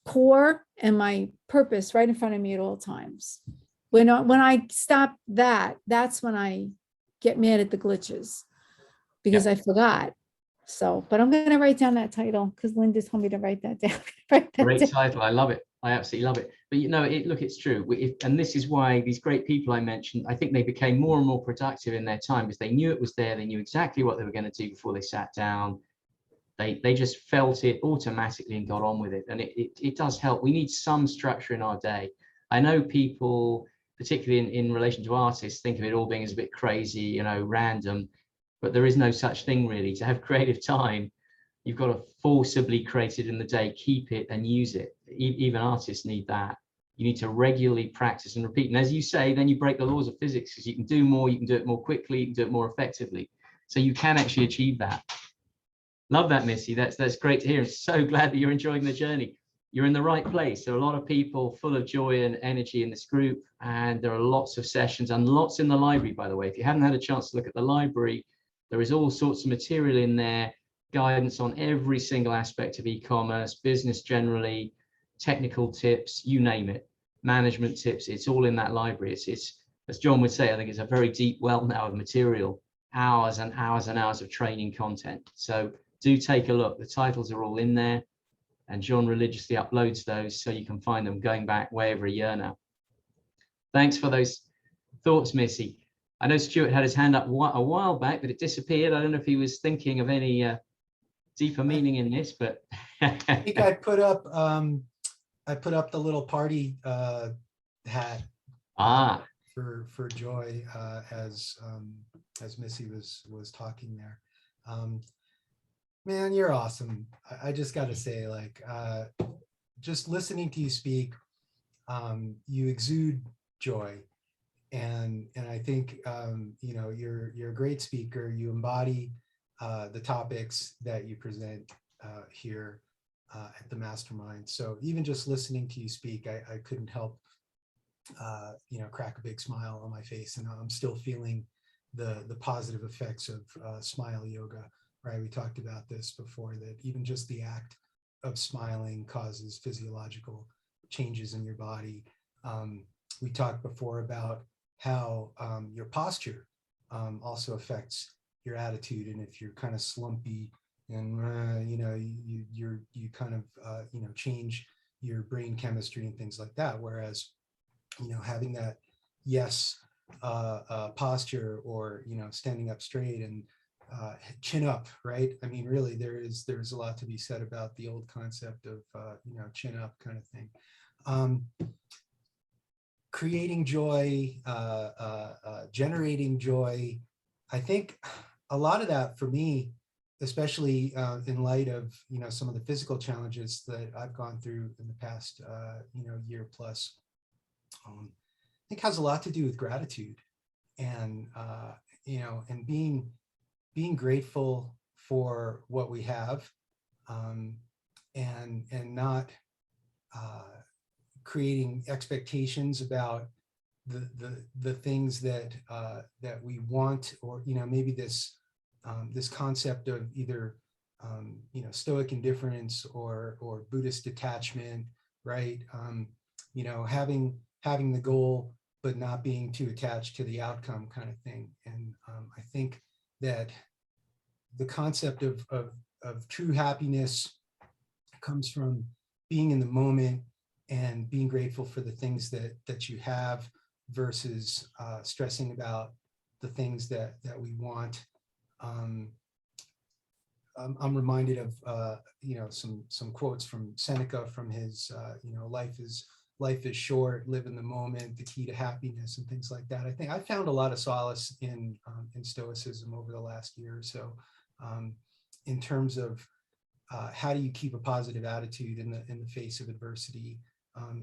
core and my purpose right in front of me at all times. When I stop that, that's when I get mad at the glitches, because I forgot. So, but I'm going to write down that title because Linda told me to write that down. Great title. I love it. I absolutely love it. But you know, look, it's true. And this is why these great people I mentioned, I think they became more and more productive in their time, because they knew it was there. They knew exactly what they were going to do before they sat down. They just felt it automatically and got on with it. And it does help. We need some structure in our day. I know people, particularly in relation to artists, think of it all being as a bit crazy, you know, random. But there is no such thing really. To have creative time, you've got to forcibly create it in the day, keep it and use it. Even artists need that. You need to regularly practice and repeat. And as you say, then you break the laws of physics, because you can do more, you can do it more quickly, you can do it more effectively. So you can actually achieve that. Love that, Missy. That's great to hear. I'm so glad that you're enjoying the journey. You're in the right place. There are a lot of people full of joy and energy in this group, and there are lots of sessions and lots in the library, by the way. If you haven't had a chance to look at the library, There is all sorts of material in there, guidance on every single aspect of e-commerce, business generally, technical tips, you name it, management tips. It's all in that library. It's as John would say, I think it's a very deep well now of material, hours and hours and hours of training content. So do take a look. The titles are all in there, and John religiously uploads those so you can find them going back way over a year now. Thanks for those thoughts, Missy. I know Stuart had his hand up a while back, but it disappeared. I don't know if he was thinking of any deeper meaning in this, but I think I put up the little party hat for joy as Missy was talking there. Man, you're awesome. I just got to say, like, just listening to you speak, you exude joy. And I think, you know, you're a great speaker. You embody the topics that you present here at the Mastermind. So even just listening to you speak, I couldn't help, you know, crack a big smile on my face. And I'm still feeling the positive effects of smile yoga, right? We talked about this before, that even just the act of smiling causes physiological changes in your body. We talked before about how your posture also affects your attitude. And if you're kind of slumpy and you know, you kind of you know, change your brain chemistry and things like that. Whereas, you know, having that yes posture, or, you know, standing up straight and chin up, right? I mean, really, there's a lot to be said about the old concept of you know, chin up kind of thing. Creating joy, generating joy. I think a lot of that for me, especially in light of, you know, some of the physical challenges that I've gone through in the past, you know, year plus, I think has a lot to do with gratitude, and you know, and being grateful for what we have, and not creating expectations about the things that that we want, or, you know, maybe this this concept of either you know, Stoic indifference or Buddhist detachment, right? You know, having the goal but not being too attached to the outcome, kind of thing. And I think that the concept of true happiness comes from being in the moment and being grateful for the things that you have, versus stressing about the things that we want. I'm reminded of you know, some quotes from Seneca from his you know, life is short, live in the moment, the key to happiness, and things like that. I think I found a lot of solace in Stoicism over the last year or so, in terms of how do you keep a positive attitude in the face of adversity,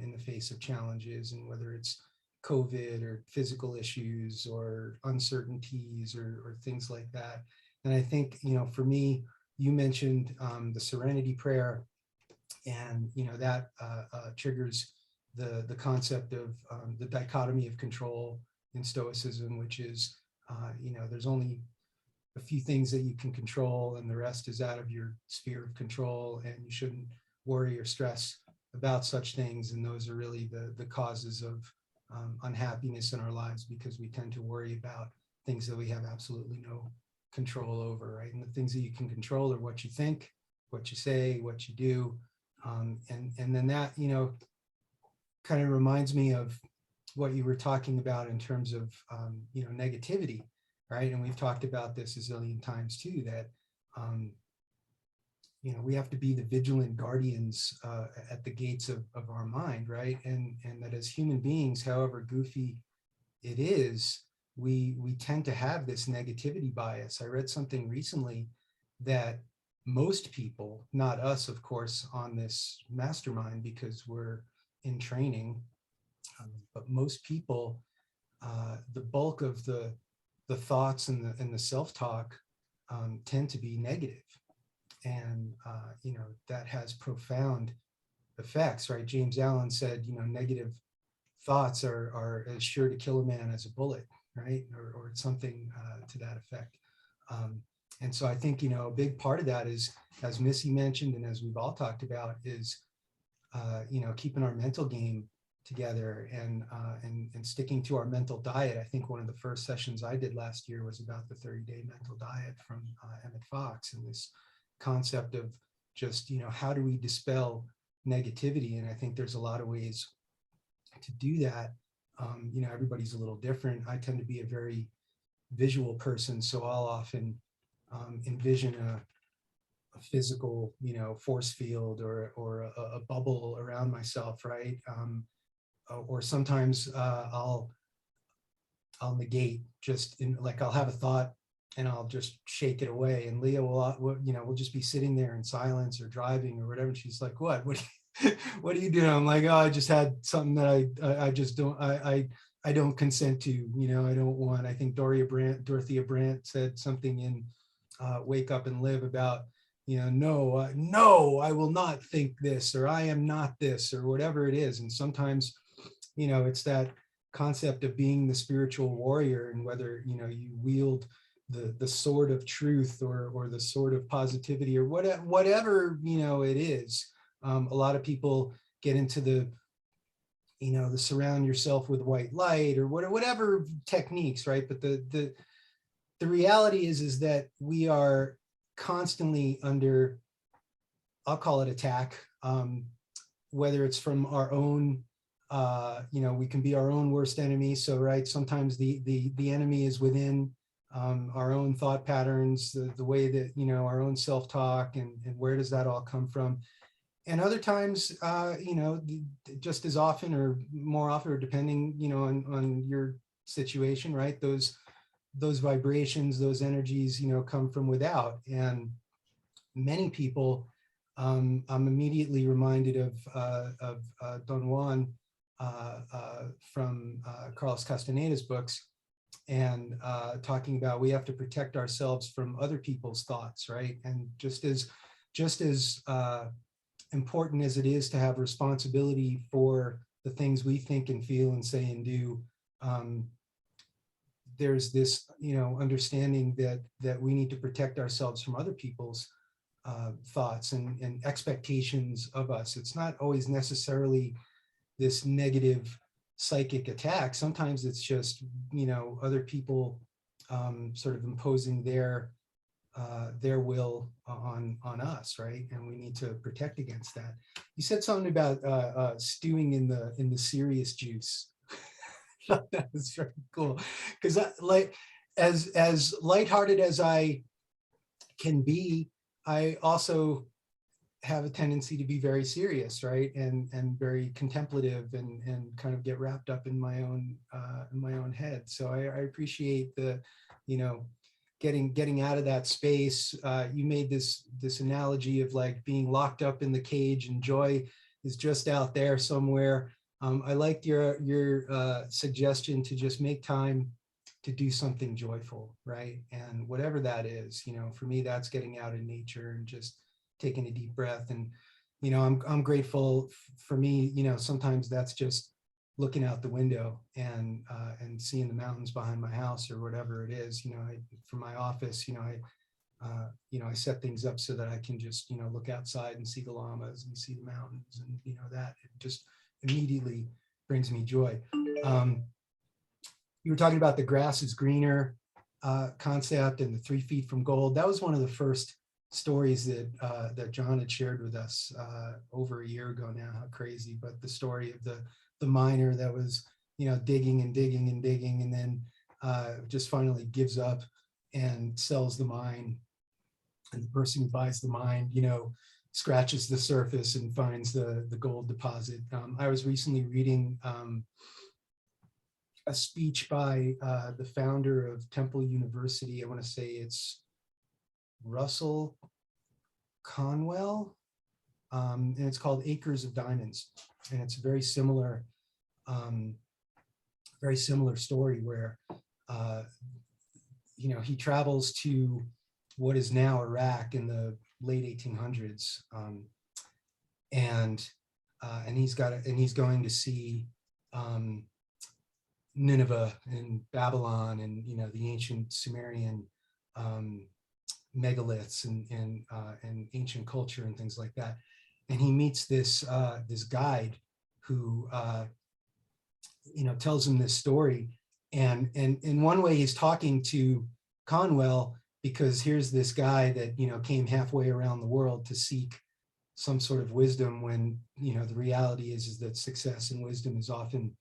in the face of challenges, and whether it's COVID or physical issues or uncertainties or things like that. And I think, you know, for me, you mentioned the Serenity Prayer, and, you know, that triggers the concept of the dichotomy of control in Stoicism, which is, you know, there's only a few things that you can control, and the rest is out of your sphere of control, and you shouldn't worry or stress about such things. And those are really the causes of unhappiness in our lives, because we tend to worry about things that we have absolutely no control over, right? And the things that you can control are what you think, what you say, what you do. And then that, you know, kind of reminds me of what you were talking about in terms of, you know, negativity, right? And we've talked about this a zillion times too, that, you know, we have to be the vigilant guardians at the gates of our mind, right? And that as human beings, however goofy it is, we tend to have this negativity bias. I read something recently that most people, not us, of course, on this mastermind, because we're in training, but most people, the bulk of the thoughts and the self-talk tend to be negative. And, you know, that has profound effects, right? James Allen said, you know, negative thoughts are as sure to kill a man as a bullet, right? Or something to that effect. And so I think, a big part of that is, as Missy mentioned, and as we've all talked about, is, keeping our mental game together and sticking to our mental diet. I think one of the first sessions I did last year was about the 30-day mental diet from Emmett Fox, and this concept of just, how do we dispel negativity? And I think there's a lot of ways to do that. Everybody's a little different. I tend to be a very visual person, so I'll often envision a physical, force field or a bubble around myself, right? Or sometimes I'll negate, just I'll have a thought and I'll just shake it away. And Leah we'll just be sitting there in silence or driving or whatever. And she's like, what are you doing? I'm like, oh, I just had something that I just don't, I don't consent to, I don't want. I think Dorothea Brandt said something in Wake Up and Live about, no, I will not think this, or I am not this, or whatever it is. And sometimes, it's that concept of being the spiritual warrior, and whether, you wield the sword of truth or the sword of positivity or whatever, it is. A lot of people get into the surround yourself with white light or whatever techniques, right? But the reality is that we are constantly under, I'll call it attack, whether it's from our own, we can be our own worst enemy. So, right, sometimes the enemy is within our own thought patterns, the way that, our own self-talk, and where does that all come from? And other times, just as often or more often, or depending, on your situation, right, those vibrations, those energies, come from without. And many people, I'm immediately reminded of Don Juan from Carlos Castaneda's books, and talking about we have to protect ourselves from other people's thoughts, right? And just as important as it is to have responsibility for the things we think and feel and say and do, there's this, understanding that we need to protect ourselves from other people's thoughts and expectations of us. It's not always necessarily this negative psychic attack. Sometimes it's just, other people sort of imposing their will on us, right? And we need to protect against that. You said something about stewing in the serious juice. That was very cool, because as lighthearted as I can be, I also have a tendency to be very serious, right? And very contemplative and kind of get wrapped up in my own head. So I appreciate the, getting out of that space. You made this analogy of like being locked up in the cage and joy is just out there somewhere. I liked your suggestion to just make time to do something joyful, right? And whatever that is, for me, that's getting out in nature and just taking a deep breath. And, I'm grateful for me, sometimes that's just looking out the window and seeing the mountains behind my house or whatever it is, from my office, I set things up so that I can just, look outside and see the llamas and see the mountains, and, that it just immediately brings me joy. You were talking about the grass is greener concept and the 3 feet from gold. That was one of the first stories that John had shared with us over a year ago now. How crazy! But the story of the miner that was, digging and digging and digging, and then just finally gives up and sells the mine. And the person who buys the mine, scratches the surface and finds the gold deposit. I was recently reading a speech by the founder of Temple University. I want to say it's Russell Conwell, and it's called Acres of Diamonds. And it's a very similar story where, he travels to what is now Iraq in the late 1800s, and he's going to see Nineveh and Babylon and the ancient Sumerian megaliths and ancient culture and things like that. And he meets this this guide who tells him this story. And in one way, he's talking to Conwell, because here's this guy that came halfway around the world to seek some sort of wisdom, when the reality is that success and wisdom is often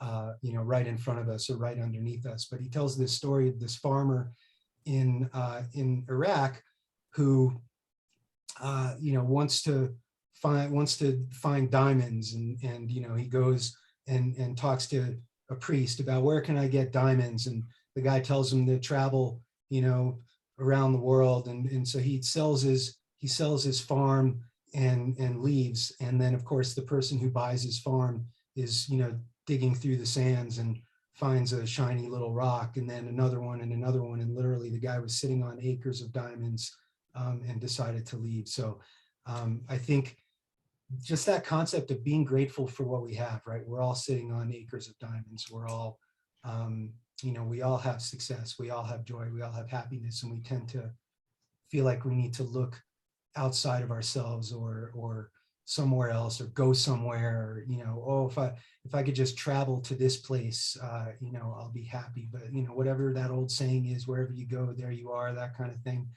right in front of us or right underneath us. But he tells this story of this farmer in Iraq who wants to find diamonds, and he goes and talks to a priest about, where can I get diamonds? And the guy tells him to travel around the world, and so he sells his farm and leaves. And then of course the person who buys his farm is digging through the sands and finds a shiny little rock, and then another one, and literally the guy was sitting on acres of diamonds and decided to leave. So I think just that concept of being grateful for what we have, right? We're all sitting on acres of diamonds. We're all we all have success, we all have joy, we all have happiness, and we tend to feel like we need to look outside of ourselves or somewhere else, or go somewhere, or, if I could just travel to this place, I'll be happy. But whatever that old saying is, wherever you go, there you are, that kind of thing.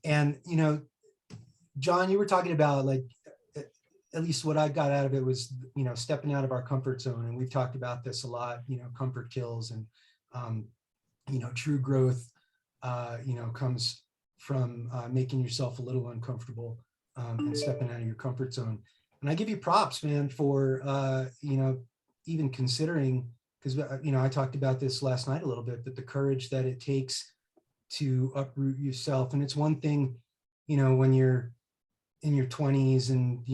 And John, you were talking about, like, at least what I got out of it was, stepping out of our comfort zone. And we've talked about this a lot, comfort kills, and, true growth, comes from making yourself a little uncomfortable and stepping out of your comfort zone. And I give you props, man, for, even considering, because, I talked about this last night a little bit, but the courage that it takes to uproot yourself. And it's one thing, when you're in your 20s and,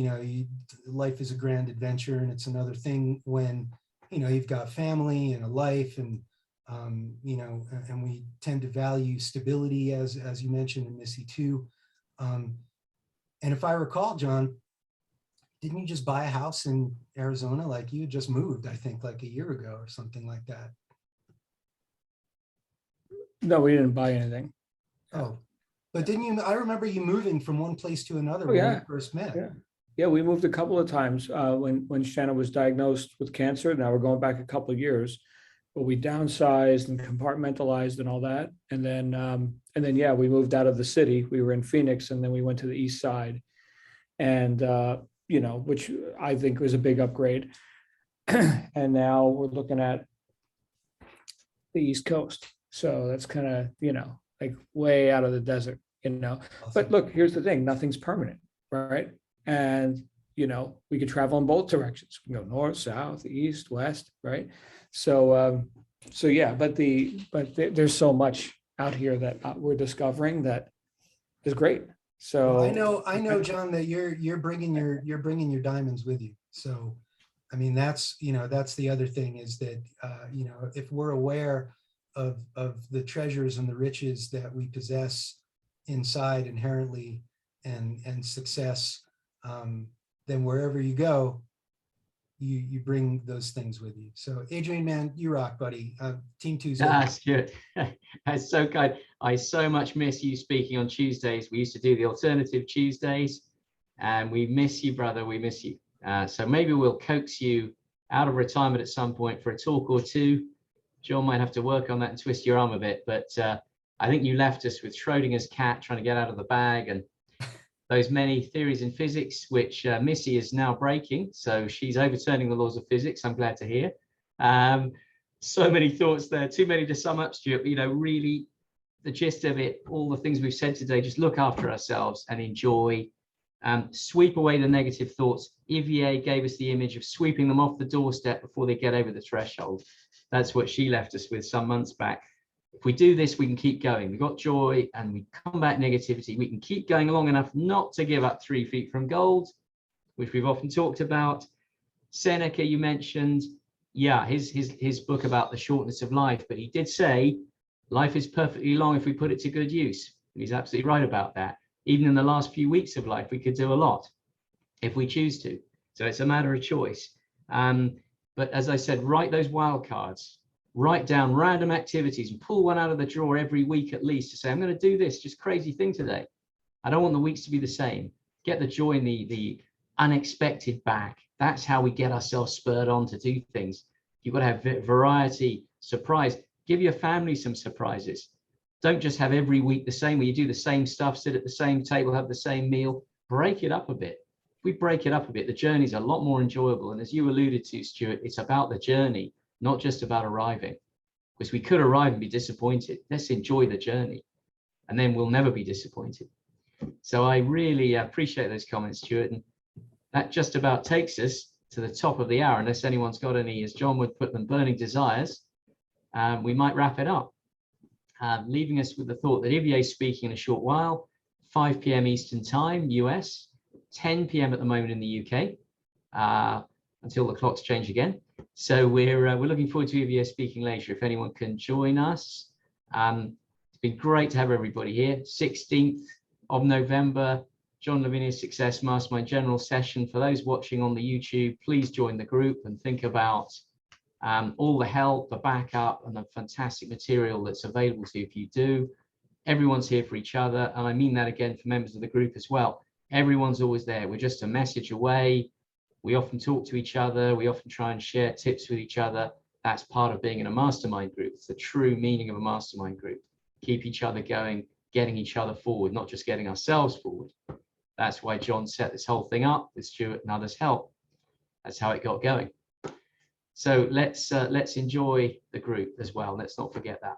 life is a grand adventure. And it's another thing when, you've got family and a life, and, and we tend to value stability, as you mentioned, and Missy too. And if I recall, John, didn't you just buy a house in Arizona? Like, you just moved, I think, like a year ago or something like that. No, we didn't buy anything. Oh, but didn't you? I remember you moving from one place to another Oh, when yeah. we first met. Yeah, we moved a couple of times when Shannon was diagnosed with cancer. Now we're going back a couple of years, but we downsized and compartmentalized and all that. And then, yeah, we moved out of the city. We were in Phoenix, and then we went to the East Side, and, which I think was a big upgrade. And now we're looking at the East Coast. So that's kind of, like way out of the desert, Awesome. But look, here's the thing, nothing's permanent, right? And, we could travel in both directions. We can go north, south, east, west, right? So yeah, but there's so much out here that we're discovering that is great. So Well, I know, John, that you're bringing your diamonds with you. So, I mean, that's the other thing, is that, if we're aware of the treasures and the riches that we possess inside inherently, and success, then wherever you go, you bring those things with you. So, Adrian, man, you rock, buddy. Team Tuesday. That's good. That's so kind. I so much miss you speaking on Tuesdays. We used to do the alternative Tuesdays, and we miss you, brother. We miss you. So maybe we'll coax you out of retirement at some point for a talk or two. John might have to work on that and twist your arm a bit, but I think you left us with Schrodinger's cat trying to get out of the bag, and those many theories in physics, which Missy is now breaking. So she's overturning the laws of physics, I'm glad to hear. So many thoughts there, too many to sum up, Stuart. Really the gist of it, all the things we've said today, just look after ourselves and enjoy. Sweep away the negative thoughts. Ivier gave us the image of sweeping them off the doorstep before they get over the threshold. That's what she left us with some months back. If we do this, we can keep going. We've got joy and we combat negativity. We can keep going long enough not to give up 3 feet from gold, which we've often talked about. Seneca, you mentioned, yeah, his book about the shortness of life, but he did say life is perfectly long if we put it to good use. He's absolutely right about that. Even in the last few weeks of life, we could do a lot if we choose to. So it's a matter of choice. But as I said, write those wild cards. Write down random activities and pull one out of the drawer every week at least to say, I'm going to do this just crazy thing today. I don't want the weeks to be the same. Get the joy and the unexpected back. That's how we get ourselves spurred on to do things. You've got to have variety, surprise. Give your family some surprises. Don't just have every week the same, where you do the same stuff, sit at the same table, have the same meal. Break it up a bit. If we break it up a bit, the journey's a lot more enjoyable. And as you alluded to, Stuart, it's about the journey, not just about arriving. Because we could arrive and be disappointed. Let's enjoy the journey, and then we'll never be disappointed. So I really appreciate those comments, Stuart. And that just about takes us to the top of the hour, unless anyone's got any, as John would put them, burning desires. We might wrap it up, leaving us with the thought that Ivier is speaking in a short while, 5 p.m. Eastern Time, US, 10 p.m. at the moment in the UK, until the clocks change again. So we're looking forward to Ivier speaking later, if anyone can join us. It's been great to have everybody here. 16th of November, John Lavinia's Success Mastermind General Session. For those watching on the YouTube, please join the group and think about all the help, the backup, and the fantastic material that's available to you if you do. Everyone's here for each other, and I mean that again for members of the group as well. Everyone's always there. We're just a message away. We often talk to each other. We often try and share tips with each other. That's part of being in a mastermind group. It's the true meaning of a mastermind group. Keep each other going, getting each other forward, not just getting ourselves forward. That's why John set this whole thing up with Stuart and others' help. That's how it got going. So let's enjoy the group as well. Let's not forget that.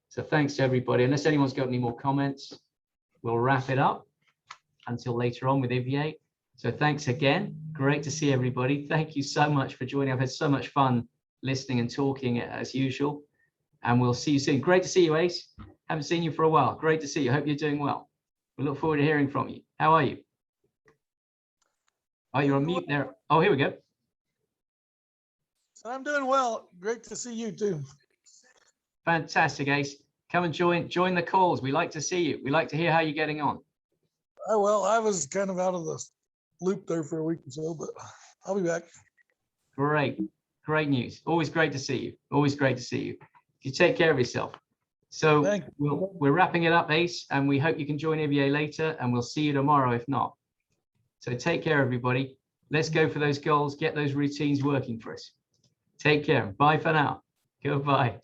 So thanks to everybody. Unless anyone's got any more comments, we'll wrap it up until later on with Ivier. So thanks again. Great to see everybody. Thank you so much for joining. I've had so much fun listening and talking as usual. And we'll see you soon. Great to see you, Ace. Haven't seen you for a while. Great to see you. Hope you're doing well. We look forward to hearing from you. How are you? Oh, you're on mute there. Oh, here we go. I'm doing well. Great to see you too. Fantastic, Ace. Come and join the calls. We like to see you. We like to hear how you're getting on. Well, I was kind of out of the loop there for a week or so, but I'll be back. Great news. Always great to see you. Always great to see you. You take care of yourself. So we're wrapping it up, Ace, and we hope you can join Ivier later, and we'll see you tomorrow if not. So take care, everybody. Let's go for those goals. Get those routines working for us. Take care. Bye for now. Goodbye.